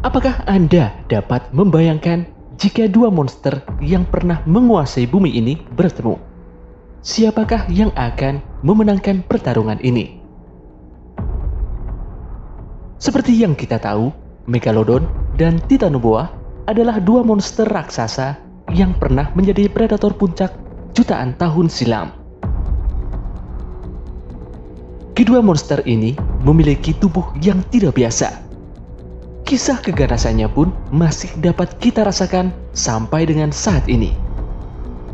Apakah Anda dapat membayangkan jika dua monster yang pernah menguasai bumi ini bertemu? Siapakah yang akan memenangkan pertarungan ini? Seperti yang kita tahu, Megalodon dan Titanoboa adalah dua monster raksasa yang pernah menjadi predator puncak jutaan tahun silam. Kedua monster ini memiliki tubuh yang tidak biasa. Kisah keganasannya pun masih dapat kita rasakan sampai dengan saat ini.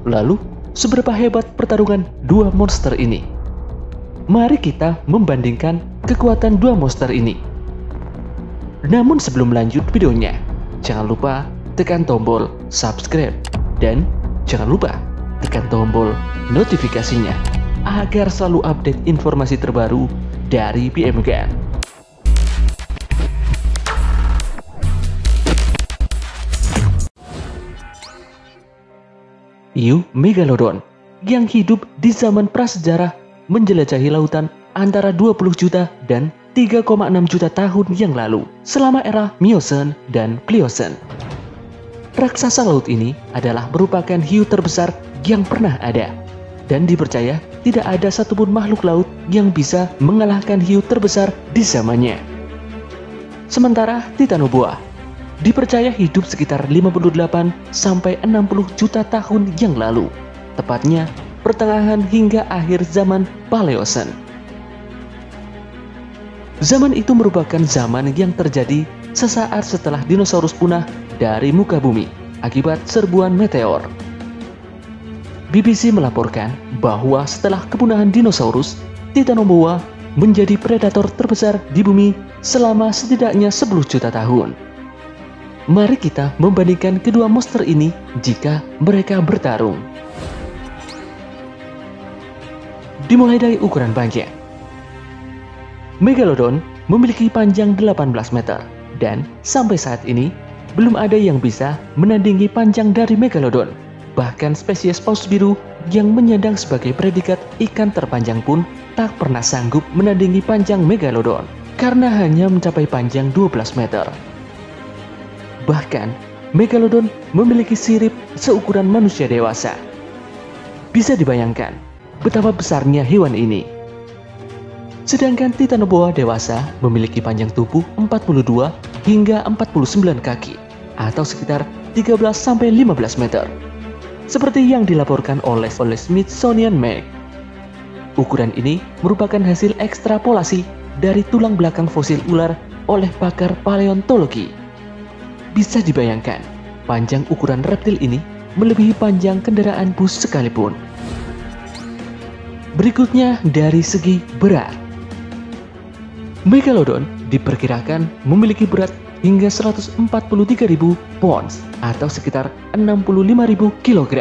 Lalu, seberapa hebat pertarungan dua monster ini? Mari kita membandingkan kekuatan dua monster ini. Namun sebelum lanjut videonya, jangan lupa tekan tombol subscribe dan jangan lupa tekan tombol notifikasinya agar selalu update informasi terbaru dari PM Gun. Hiu Megalodon yang hidup di zaman prasejarah menjelajahi lautan antara 20 juta dan 3,6 juta tahun yang lalu selama era Miocene dan Pliocene. Raksasa laut ini adalah merupakan hiu terbesar yang pernah ada dan dipercaya tidak ada satupun makhluk laut yang bisa mengalahkan hiu terbesar di zamannya. Sementara Titanoboa dipercaya hidup sekitar 58 sampai 60 juta tahun yang lalu, tepatnya pertengahan hingga akhir zaman Paleocene. Zaman itu merupakan zaman yang terjadi sesaat setelah dinosaurus punah dari muka bumi akibat serbuan meteor. BBC melaporkan bahwa setelah kepunahan dinosaurus, Titanoboa menjadi predator terbesar di bumi selama setidaknya 10 juta tahun. Mari kita membandingkan kedua monster ini jika mereka bertarung. Dimulai dari ukuran panjang. Megalodon memiliki panjang 18 meter dan sampai saat ini belum ada yang bisa menandingi panjang dari Megalodon. Bahkan spesies paus biru yang menyandang sebagai predikat ikan terpanjang pun tak pernah sanggup menandingi panjang Megalodon karena hanya mencapai panjang 12 meter. Bahkan, Megalodon memiliki sirip seukuran manusia dewasa. Bisa dibayangkan betapa besarnya hewan ini. Sedangkan Titanoboa dewasa memiliki panjang tubuh 42 hingga 49 kaki atau sekitar 13-15 meter. Seperti yang dilaporkan oleh Smithsonian Mag. Ukuran ini merupakan hasil ekstrapolasi dari tulang belakang fosil ular oleh pakar paleontologi. Bisa dibayangkan, panjang ukuran reptil ini melebihi panjang kendaraan bus sekalipun. Berikutnya dari segi berat. Megalodon diperkirakan memiliki berat hingga 143.000 pounds atau sekitar 65.000 kg.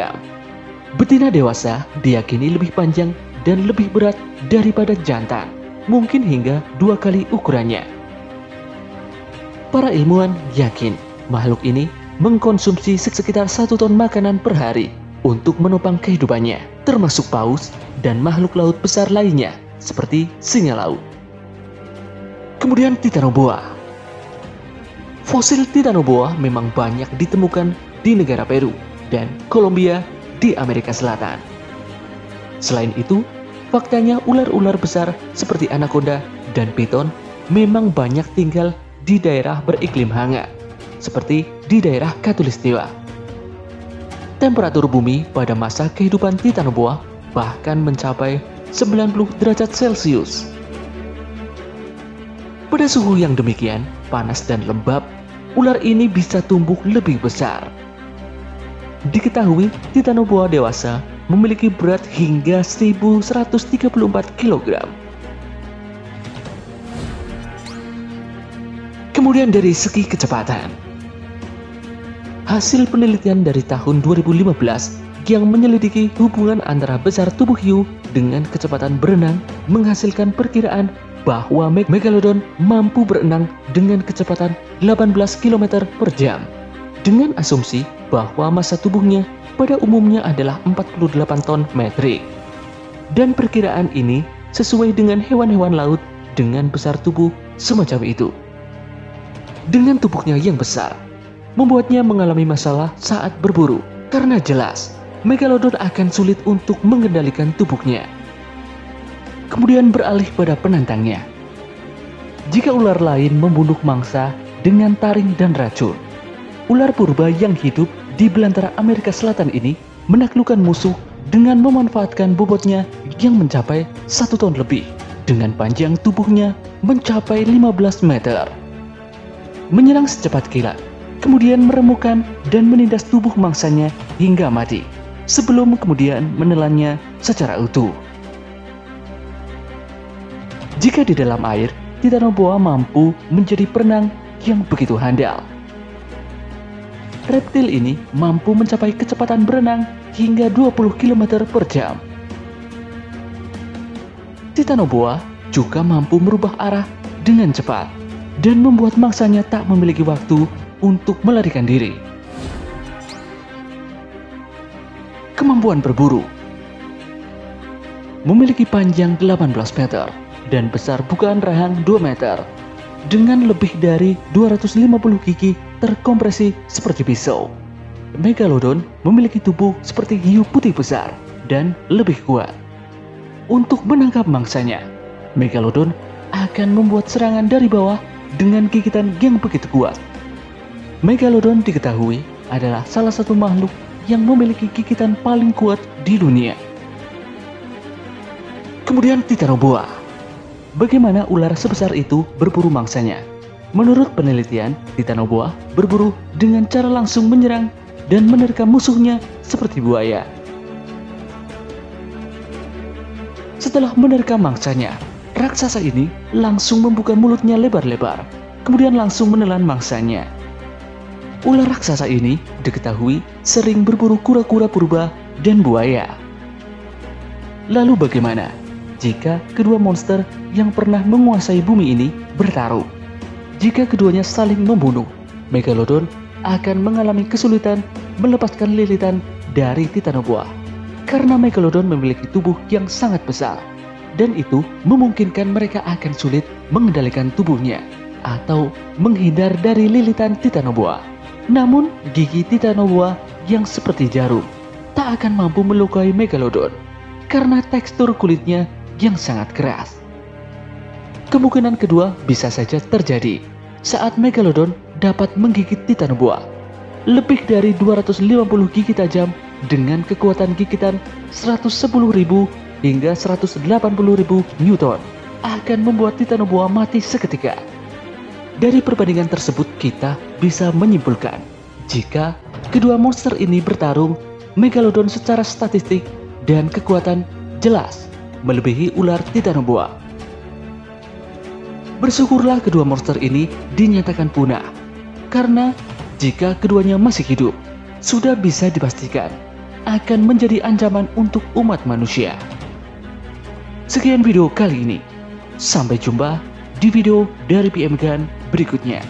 Betina dewasa diyakini lebih panjang dan lebih berat daripada jantan, mungkin hingga 2 kali ukurannya. Para ilmuwan yakin makhluk ini mengkonsumsi sekitar 1 ton makanan per hari untuk menopang kehidupannya, termasuk paus dan makhluk laut besar lainnya seperti singa laut. Kemudian Titanoboa. Fosil Titanoboa memang banyak ditemukan di negara Peru dan Kolombia di Amerika Selatan. Selain itu, faktanya ular-ular besar seperti anaconda dan piton memang banyak tinggal di daerah beriklim hangat, seperti di daerah Khatulistiwa. Temperatur bumi pada masa kehidupan Titanoboa bahkan mencapai 90 derajat Celcius. Pada suhu yang demikian, panas dan lembab, ular ini bisa tumbuh lebih besar. Diketahui Titanoboa dewasa memiliki berat hingga 1.134 kg. Kemudian dari segi kecepatan. Hasil penelitian dari tahun 2015 yang menyelidiki hubungan antara besar tubuh hiu dengan kecepatan berenang menghasilkan perkiraan bahwa Megalodon mampu berenang dengan kecepatan 18 km per jam. Dengan asumsi bahwa massa tubuhnya pada umumnya adalah 48 ton metrik. Dan perkiraan ini sesuai dengan hewan-hewan laut dengan besar tubuh semacam itu. dengan tubuhnya yang besar, membuatnya mengalami masalah saat berburu karena jelas Megalodon akan sulit untuk mengendalikan tubuhnya. Kemudian beralih pada penantangnya. Jika ular lain membunuh mangsa dengan taring dan racun, ular purba yang hidup di belantara Amerika Selatan ini menaklukkan musuh dengan memanfaatkan bobotnya yang mencapai 1 ton lebih dengan panjang tubuhnya mencapai 15 meter. Menyerang secepat kilat, kemudian meremukkan dan menindas tubuh mangsanya hingga mati, sebelum kemudian menelannya secara utuh. Jika di dalam air, Titanoboa mampu menjadi perenang yang begitu handal. Reptil ini mampu mencapai kecepatan berenang hingga 20 km per jam. Titanoboa juga mampu merubah arah dengan cepat dan membuat mangsanya tak memiliki waktu untuk melarikan diri. Kemampuan berburu. Memiliki panjang 18 meter dan besar bukaan rahang 2 meter dengan lebih dari 250 gigi terkompresi seperti pisau. Megalodon memiliki tubuh seperti hiu putih besar dan lebih kuat. Untuk menangkap mangsanya, Megalodon akan membuat serangan dari bawah dengan gigitan yang begitu kuat. Megalodon diketahui adalah salah satu makhluk yang memiliki gigitan paling kuat di dunia. Kemudian Titanoboa. Bagaimana ular sebesar itu berburu mangsanya? Menurut penelitian, Titanoboa berburu dengan cara langsung menyerang dan menerkam musuhnya seperti buaya. Setelah menerkam mangsanya, raksasa ini langsung membuka mulutnya lebar-lebar, kemudian langsung menelan mangsanya. Ular raksasa ini diketahui sering berburu kura-kura purba dan buaya. Lalu bagaimana jika kedua monster yang pernah menguasai bumi ini bertarung? Jika keduanya saling membunuh, Megalodon akan mengalami kesulitan melepaskan lilitan dari Titanoboa karena Megalodon memiliki tubuh yang sangat besar, dan itu memungkinkan mereka akan sulit mengendalikan tubuhnya atau menghindar dari lilitan Titanoboa. Namun, gigi Titanoboa yang seperti jarum tak akan mampu melukai Megalodon karena tekstur kulitnya yang sangat keras. Kemungkinan kedua bisa saja terjadi saat Megalodon dapat menggigit Titanoboa. Lebih dari 250 gigi tajam dengan kekuatan gigitan 110.000 hingga 180.000 Newton akan membuat Titanoboa mati seketika. Dari perbandingan tersebut kita bisa menyimpulkan jika kedua monster ini bertarung, Megalodon secara statistik dan kekuatan jelas melebihi ular Titanoboa. Bersyukurlah kedua monster ini dinyatakan punah, karena jika keduanya masih hidup, sudah bisa dipastikan akan menjadi ancaman untuk umat manusia. Sekian video kali ini, sampai jumpa di video dari PM Gun berikutnya.